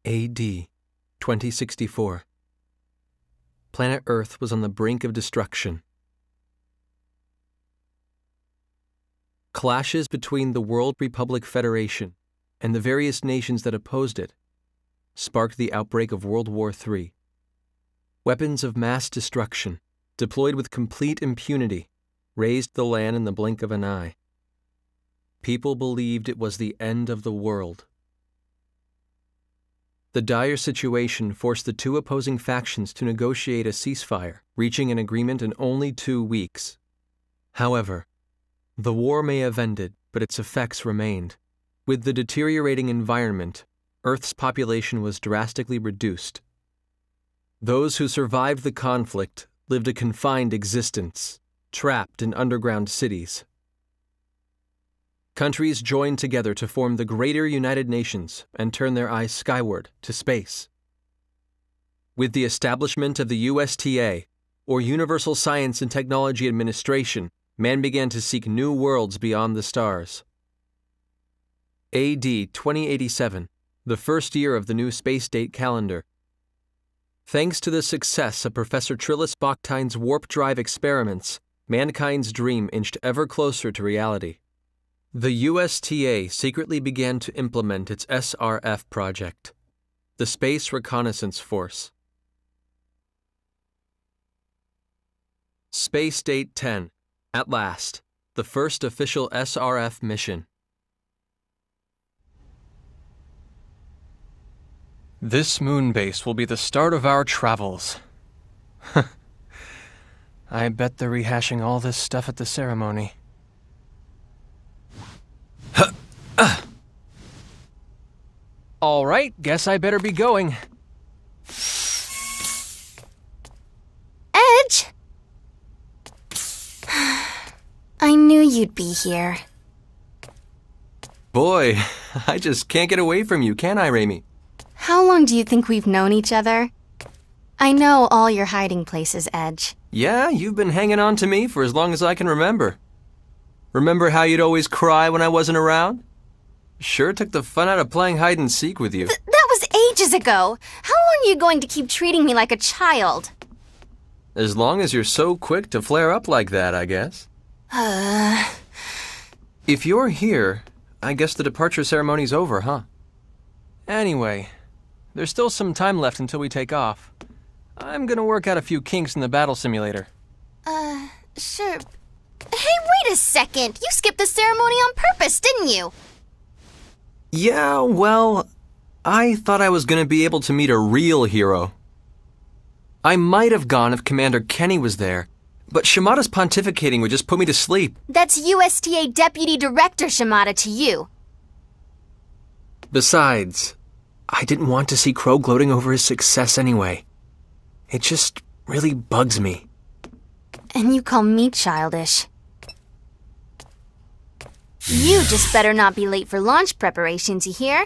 A.D. 2064. Planet Earth was on the brink of destruction. Clashes between the World Republic Federation and the various nations that opposed it sparked the outbreak of World War III. Weapons of mass destruction, deployed with complete impunity, razed the land in the blink of an eye. People believed it was the end of the world. The dire situation forced the two opposing factions to negotiate a ceasefire, reaching an agreement in only 2 weeks. However, the war may have ended, but its effects remained. With the deteriorating environment, Earth's population was drastically reduced. Those who survived the conflict lived a confined existence, trapped in underground cities. Countries joined together to form the Greater United Nations and turn their eyes skyward to space. With the establishment of the USTA, or Universal Science and Technology Administration, man began to seek new worlds beyond the stars. A.D. 2087, the first year of the new space date calendar. Thanks to the success of Professor Trillis Bachtine's warp drive experiments, mankind's dream inched ever closer to reality. The USTA secretly began to implement its SRF project, the Space Reconnaissance Force. Space Date 10, at last, the first official SRF mission. This moon base will be the start of our travels. I bet they're rehashing all this stuff at the ceremony. All right, guess I better be going. Edge! I knew you'd be here. Boy, I just can't get away from you, can I, Raimi? How long do you think we've known each other? I know all your hiding places, Edge. Yeah, you've been hanging on to me for as long as I can remember. Remember how you'd always cry when I wasn't around? Sure took the fun out of playing hide-and-seek with you. That was ages ago. How long are you going to keep treating me like a child? As long as you're so quick to flare up like that, I guess. If you're here, I guess the departure ceremony's over, huh? Anyway, there's still some time left until we take off. I'm gonna work out a few kinks in the battle simulator. Sure. Hey, wait a second! You skipped the ceremony on purpose, didn't you? Yeah, well, I thought I was gonna be able to meet a real hero. I might have gone if Commander Kenny was there, but Shimada's pontificating would just put me to sleep. That's USTA Deputy Director Shimada to you. Besides, I didn't want to see Crow gloating over his success anyway. It just really bugs me. And you call me childish. You just better not be late for launch preparations, you hear?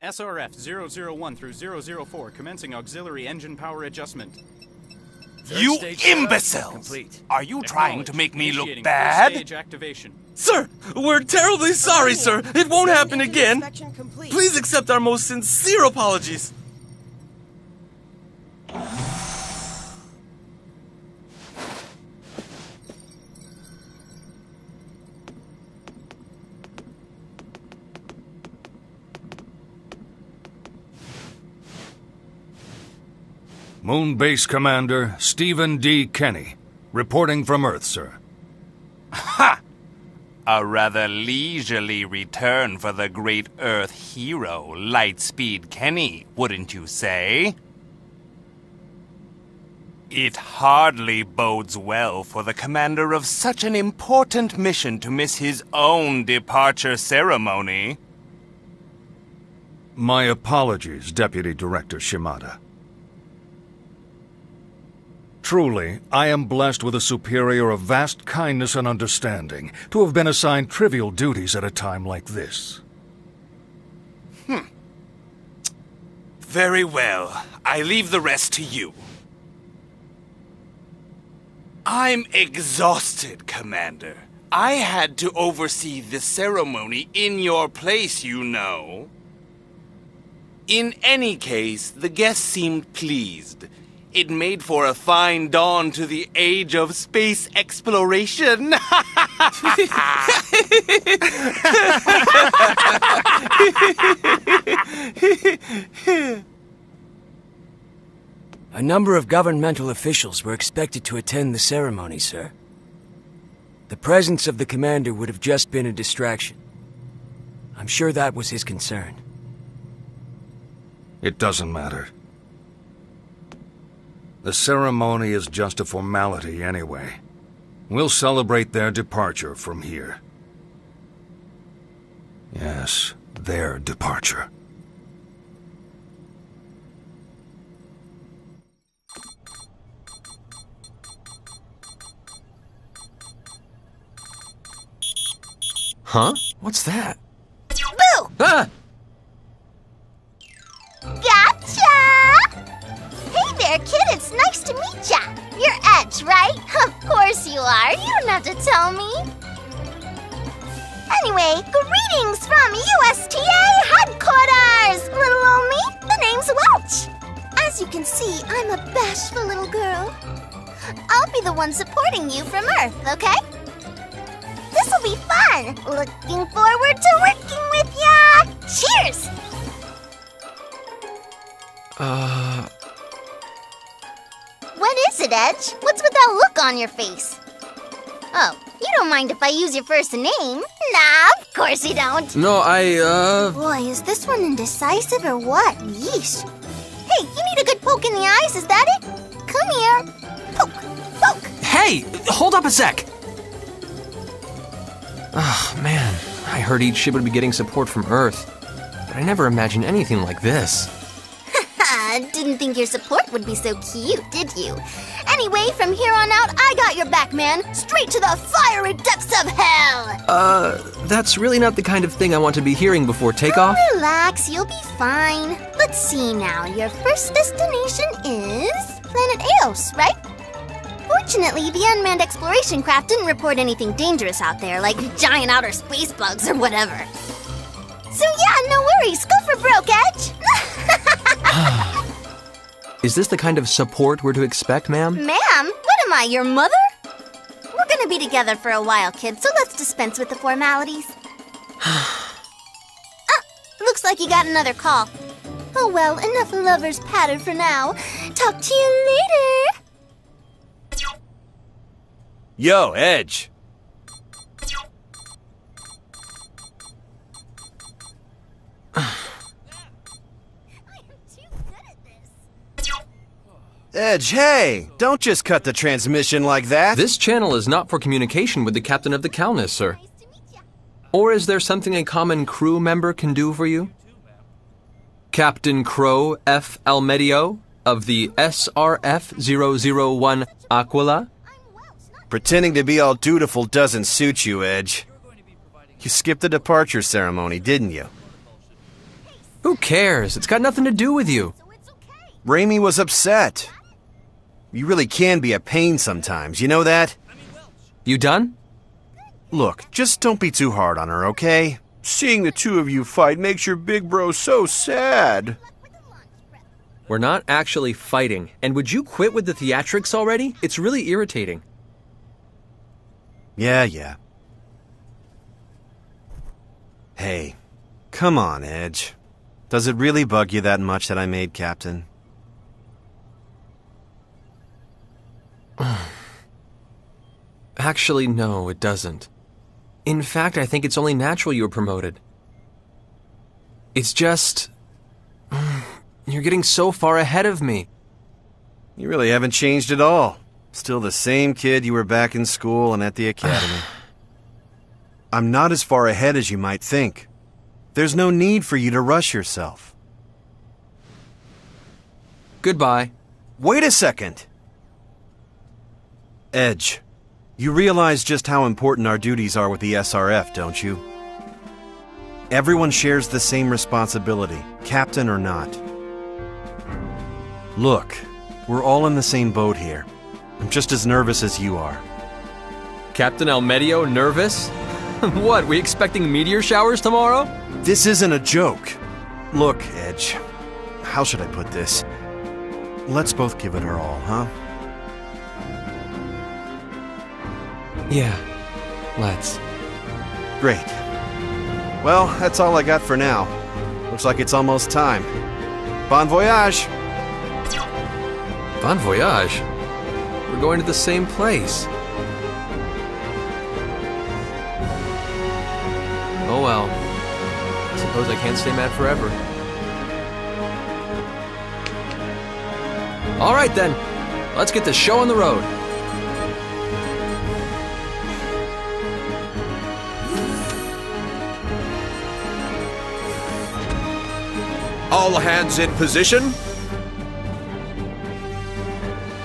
SRF 001 through 004 commencing auxiliary engine power adjustment. You imbeciles! Are you trying to make me look bad? Stage activation. Sir, we're terribly sorry, sir. It won't happen again. Please accept our most sincere apologies. Moon Base Commander Stephen D. Kenny, reporting from Earth, sir. Ha! A rather leisurely return for the great Earth hero, Lightspeed Kenny, wouldn't you say? It hardly bodes well for the commander of such an important mission to miss his own departure ceremony. My apologies, Deputy Director Shimada. Truly, I am blessed with a superior of vast kindness and understanding to have been assigned trivial duties at a time like this. Very well. I leave the rest to you. I'm exhausted, Commander. I had to oversee the ceremony in your place, you know. In any case, the guests seemed pleased. It made for a fine dawn to the age of space exploration. A number of governmental officials were expected to attend the ceremony, sir. The presence of the commander would have just been a distraction. I'm sure that was his concern. It doesn't matter. The ceremony is just a formality anyway. We'll celebrate their departure from here. Yes, their departure. Huh? What's that? Boo! Ah! Gotcha! Hey there, kid. It's nice to meet ya. You're Edge, right? Of course you are. You don't have to tell me. Anyway, greetings from USTA headquarters, little old me. The name's Welch. As you can see, I'm a bashful little girl. I'll be the one supporting you from Earth, okay? This'll be fun. Looking forward to working with ya. Cheers! What is it, Edge? What's with that look on your face? Oh, you don't mind if I use your first name? Nah, of course you don't. No, Boy, is this one indecisive or what? Yeesh. Hey, you need a good poke in the eyes, is that it? Come here. Poke, poke. Hey! Hold up a sec! Oh, man. I heard each ship would be getting support from Earth. But I never imagined anything like this. Didn't think your support would be so cute, did you? Anyway, from here on out, I got your back, man. Straight to the fiery depths of hell! That's really not the kind of thing I want to be hearing before takeoff. Relax, you'll be fine. Let's see now. Your first destination is Planet Eos, right? Fortunately, the unmanned exploration craft didn't report anything dangerous out there, like giant outer space bugs or whatever. So yeah, no worries. Go for broke, Edge. Is this the kind of support we're to expect, ma'am? Ma'am? What am I, your mother? We're gonna be together for a while, kid, so let's dispense with the formalities. Looks like you got another call. Oh well, enough lover's patter for now. Talk to you later. Yo, Edge. Edge, hey! Don't just cut the transmission like that! This channel is not for communication with the captain of the Calnus, sir. Or is there something a common crew member can do for you? Captain Crow F. Almedio of the SRF-001 Aquila? Pretending to be all dutiful doesn't suit you, Edge. You skipped the departure ceremony, didn't you? Who cares? It's got nothing to do with you. Raimi was upset. You really can be a pain sometimes, you know that? You done? Look, just don't be too hard on her, okay? Seeing the two of you fight makes your big bro so sad. We're not actually fighting, and would you quit with the theatrics already? It's really irritating. Yeah. Hey, come on, Edge. Does it really bug you that much that I made captain? Actually, no, it doesn't. In fact, I think it's only natural you were promoted. It's just... You're getting so far ahead of me. You really haven't changed at all. Still the same kid you were back in school and at the academy. I'm not as far ahead as you might think. There's no need for you to rush yourself. Goodbye. Wait a second! Edge, you realize just how important our duties are with the SRF, don't you? Everyone shares the same responsibility, captain or not. Look, we're all in the same boat here. I'm just as nervous as you are. Captain Almedio nervous? What, we expecting meteor showers tomorrow? This isn't a joke. Look, Edge, how should I put this? Let's both give it our all, huh? Yeah, let's. Great. Well, that's all I got for now. Looks like it's almost time. Bon voyage! Bon voyage? We're going to the same place. Oh well. I suppose I can't stay mad forever. Alright then, let's get the show on the road. All hands in position.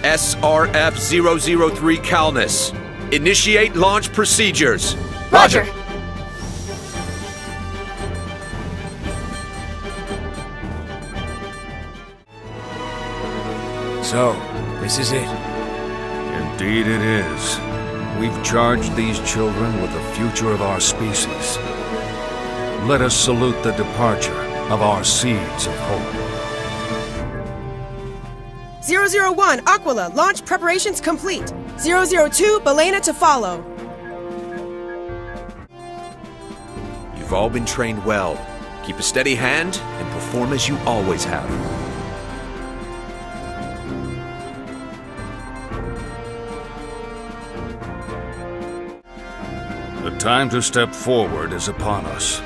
SRF-003 Calnus. Initiate launch procedures. Roger. So, this is it. Indeed it is. We've charged these children with the future of our species. Let us salute the departure of our seeds of hope. 001, Aquila, launch preparations complete. 002, Belena to follow. You've all been trained well. Keep a steady hand and perform as you always have. The time to step forward is upon us.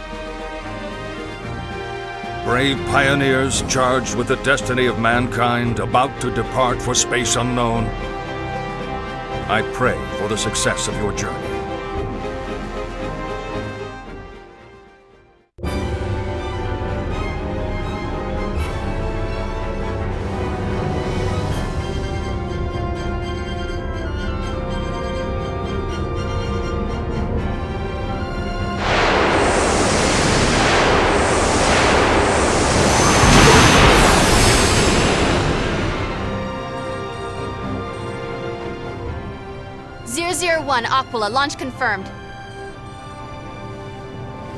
Brave pioneers charged with the destiny of mankind, about to depart for space unknown. I pray for the success of your journey. Aquila, launch confirmed.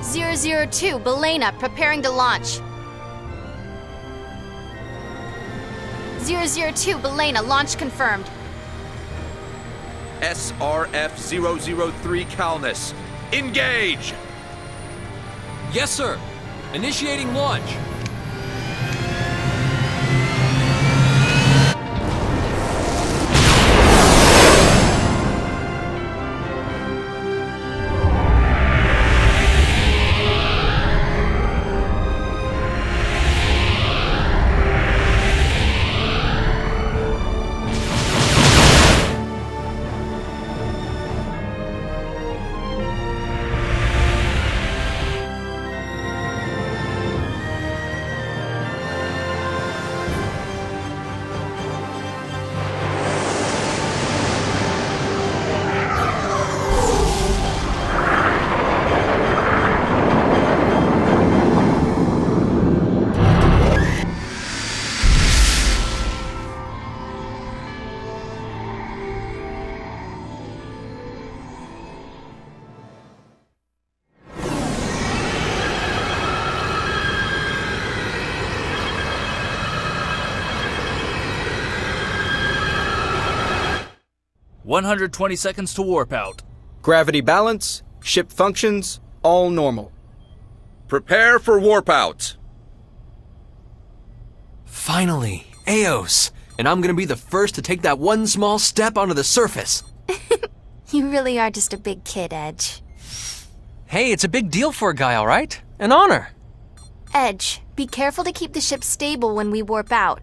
002, Belena, preparing to launch. 002, Belena, launch confirmed. SRF-003 Calnus. Engage! Yes, sir. Initiating launch. "120 seconds to warp out. Gravity balance, ship functions, all normal. Prepare for warp out. Finally, Eos. And I'm gonna be the first to take that one small step onto the surface. You really are just a big kid, Edge. Hey, it's a big deal for a guy, all right? An honor. Edge, be careful to keep the ship stable when we warp out.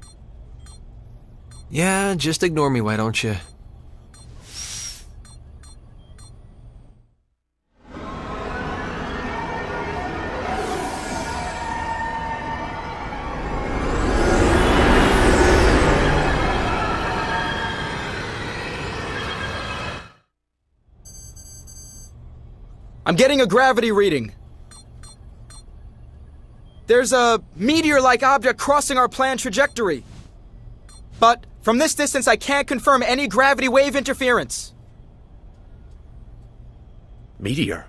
Yeah, just ignore me, why don't you? getting a gravity reading. There's a meteor-like object crossing our planned trajectory. But from this distance, I can't confirm any gravity wave interference. Meteor?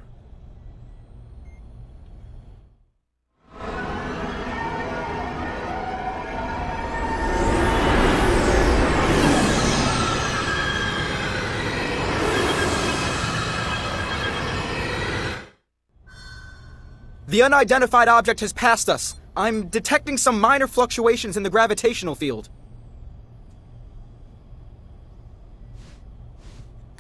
The unidentified object has passed us. I'm detecting some minor fluctuations in the gravitational field.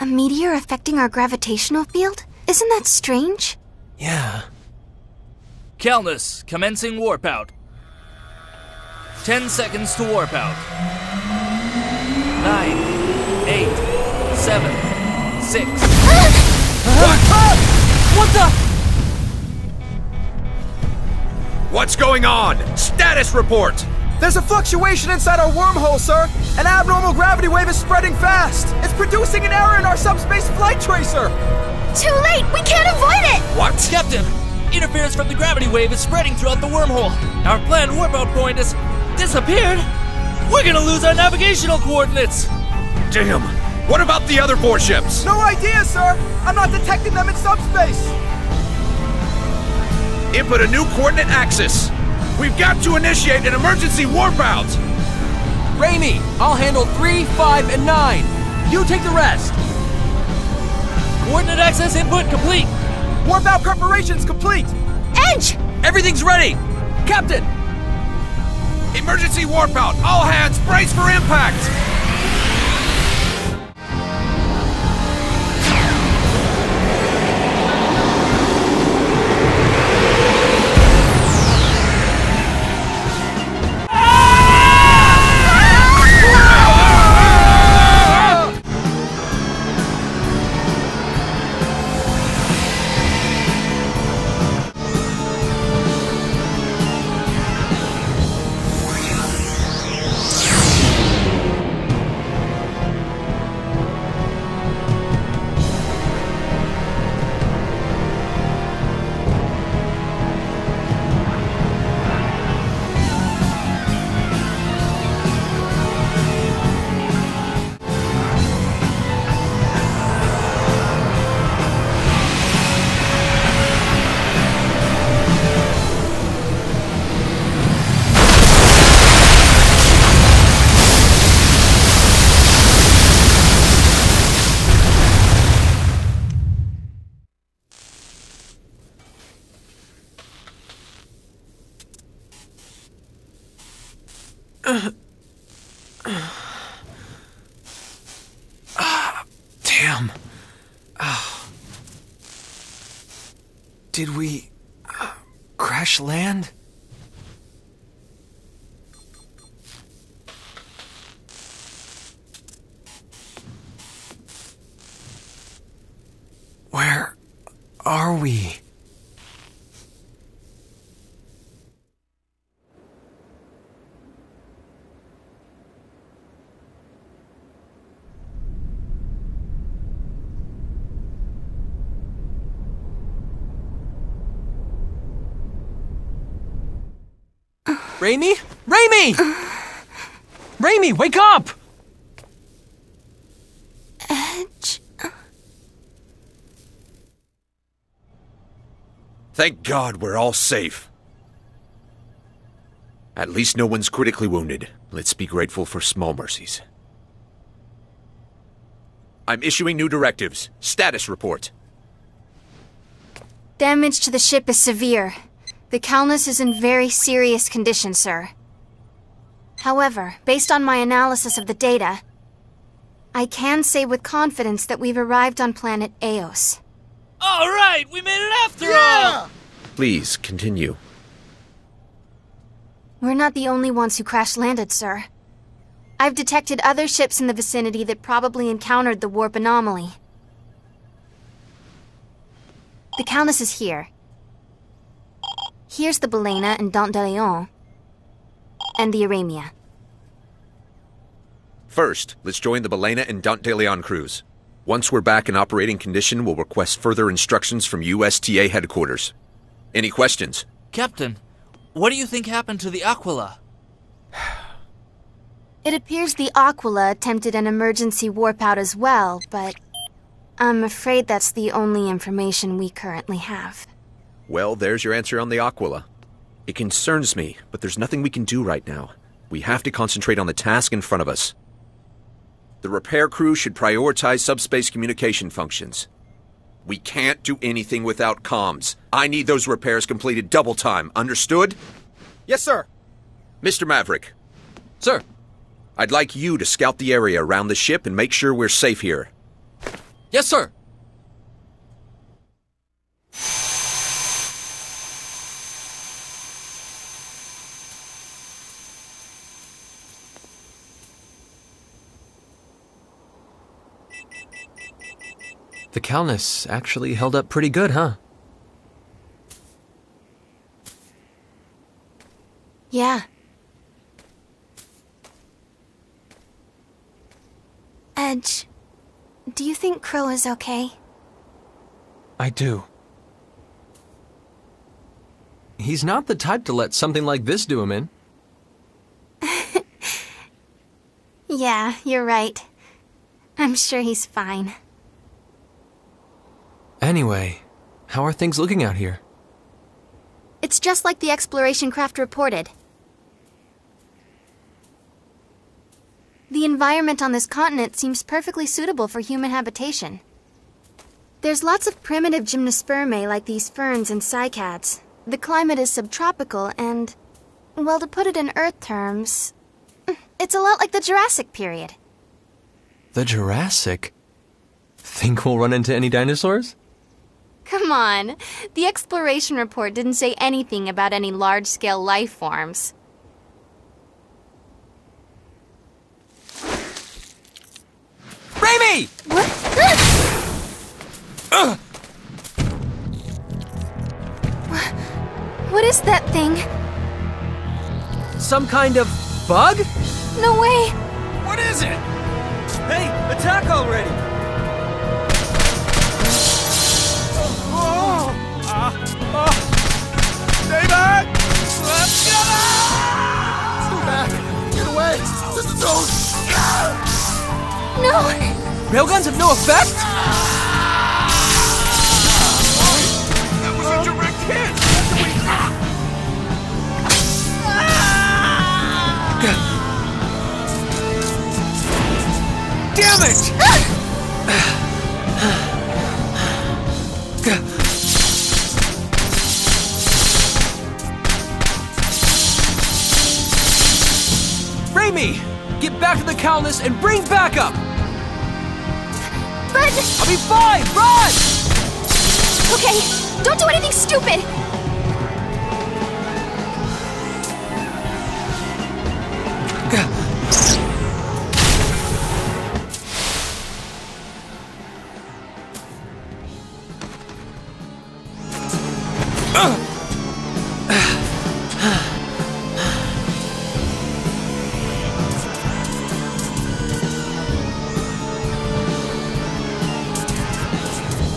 A meteor affecting our gravitational field? Isn't that strange? Yeah. Calnus, commencing warp out. 10 seconds to warp out. 9, 8, 7, 6. What the? What's going on? Status report! There's a fluctuation inside our wormhole, sir! An abnormal gravity wave is spreading fast! It's producing an error in our subspace flight tracer! Too late! We can't avoid it! What? Captain, interference from the gravity wave is spreading throughout the wormhole. Our planned warp out point has disappeared. We're gonna lose our navigational coordinates. Damn! What about the other 4 ships? No idea, sir! I'm not detecting them in subspace! Input a new coordinate axis. We've got to initiate an emergency warp out. Raimi, I'll handle 3, 5, and 9. You take the rest. Coordinate access input complete. Warp out preparations complete. Edge! Everything's ready. Captain! Emergency warp out. All hands brace for impact. Damn. Did we crash land? Where are we? Raimi? Raimi! Raimi, wake up! Edge. Thank God we're all safe. At least no one's critically wounded. Let's be grateful for small mercies. I'm issuing new directives. Status report. Damage to the ship is severe. The Calnus is in very serious condition, sir. However, based on my analysis of the data, I can say with confidence that we've arrived on planet Eos. All right, we made it after all! Please, continue. We're not the only ones who crash-landed, sir. I've detected other ships in the vicinity that probably encountered the warp anomaly. The Calnus is here. Here's the Balena and Dante de Leon, and the Aramia. First, let's join the Balena and Dante de Leon crews. Once we're back in operating condition, we'll request further instructions from USTA headquarters. Any questions? Captain, what do you think happened to the Aquila? It appears the Aquila attempted an emergency warp out as well, but I'm afraid that's the only information we currently have. Well, there's your answer on the Aquila. It concerns me, but there's nothing we can do right now. We have to concentrate on the task in front of us. The repair crew should prioritize subspace communication functions. We can't do anything without comms. I need those repairs completed double time, understood? Yes, sir. Mr. Maverick. Sir. I'd like you to scout the area around the ship and make sure we're safe here. Yes, sir. The Calnus actually held up pretty good, huh? Yeah. Edge, do you think Crow is okay? I do. He's not the type to let something like this do him in. Yeah, you're right. I'm sure he's fine. Anyway, how are things looking out here? It's just like the exploration craft reported. The environment on this continent seems perfectly suitable for human habitation. There's lots of primitive gymnospermae like these ferns and cycads. The climate is subtropical and, well, to put it in Earth terms, it's a lot like the Jurassic period. The Jurassic? Think we'll run into any dinosaurs? Come on, the exploration report didn't say anything about any large-scale life forms. Raimi! What? What is that thing? Some kind of bug? No way! What is it? Hey, attack already! Stay back! Let's get Stay back! Get away! Don't! No! Railguns have no effect? That was a direct hit! Damn it! Raimi! Get back to the Calnus and bring backup! But... I'll be fine! Run! Okay, don't do anything stupid!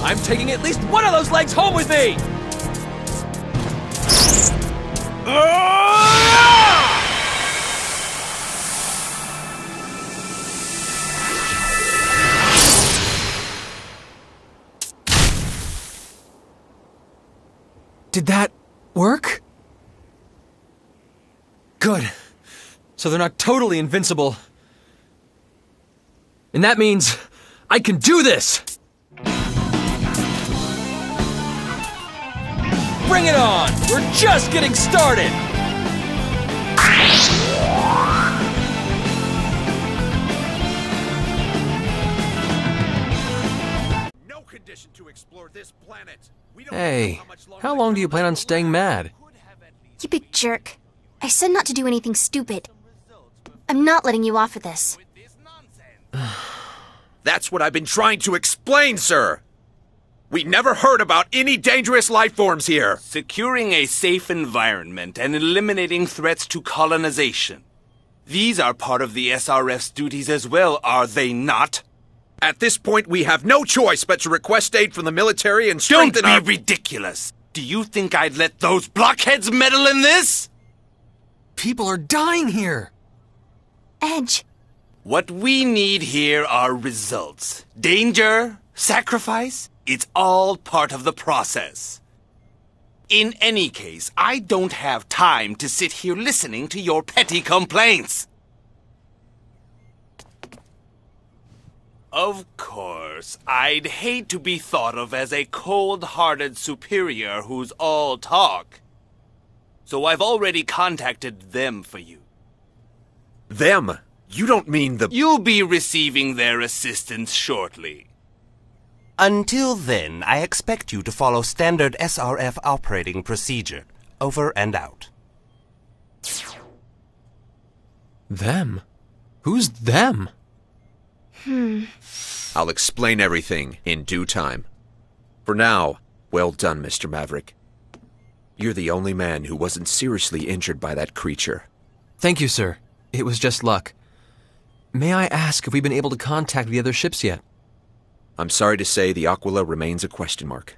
I'm taking at least one of those legs home with me! Did that work? Good. So they're not totally invincible. And that means I can do this! Bring it on! We're just getting started! No condition to explore this planet. Hey, how long do you plan on staying mad? You big jerk. I said not to do anything stupid. I'm not letting you off of this. That's what I've been trying to explain, sir! We never heard about any dangerous life forms here! Securing a safe environment and eliminating threats to colonization. These are part of the SRF's duties as well, are they not? At this point, we have no choice but to request aid from the military and strengthen Don't be ridiculous! Do you think I'd let those blockheads meddle in this? People are dying here! Edge. What we need here are results. Danger, sacrifice, it's all part of the process. In any case, I don't have time to sit here listening to your petty complaints. Of course, I'd hate to be thought of as a cold-hearted superior who's all talk. So I've already contacted them for you. Them? You don't mean the... You'll be receiving their assistance shortly. Until then, I expect you to follow standard SRF operating procedure. Over and out. Them? Who's them? I'll explain everything in due time. For now, well done, Mr. Maverick. You're the only man who wasn't seriously injured by that creature. Thank you, sir. It was just luck. May I ask if we've been able to contact the other ships yet? I'm sorry to say the Aquila remains a question mark.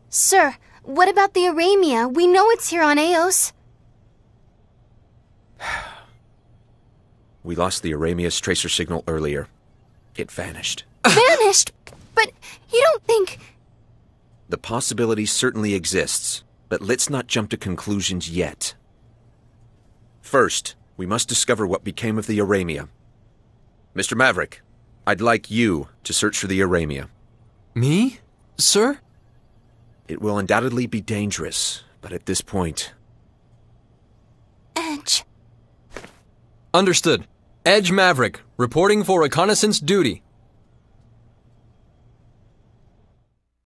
Sir, what about the Aramia? We know it's here on Eos. We lost the Aramia's tracer signal earlier. It vanished. Vanished? But you don't think... The possibility certainly exists, but let's not jump to conclusions yet. First, we must discover what became of the Aramia. Mr. Maverick, I'd like you to search for the Aramia. Me? Sir? It will undoubtedly be dangerous, but at this point... Edge. Understood. Edge Maverick, reporting for reconnaissance duty.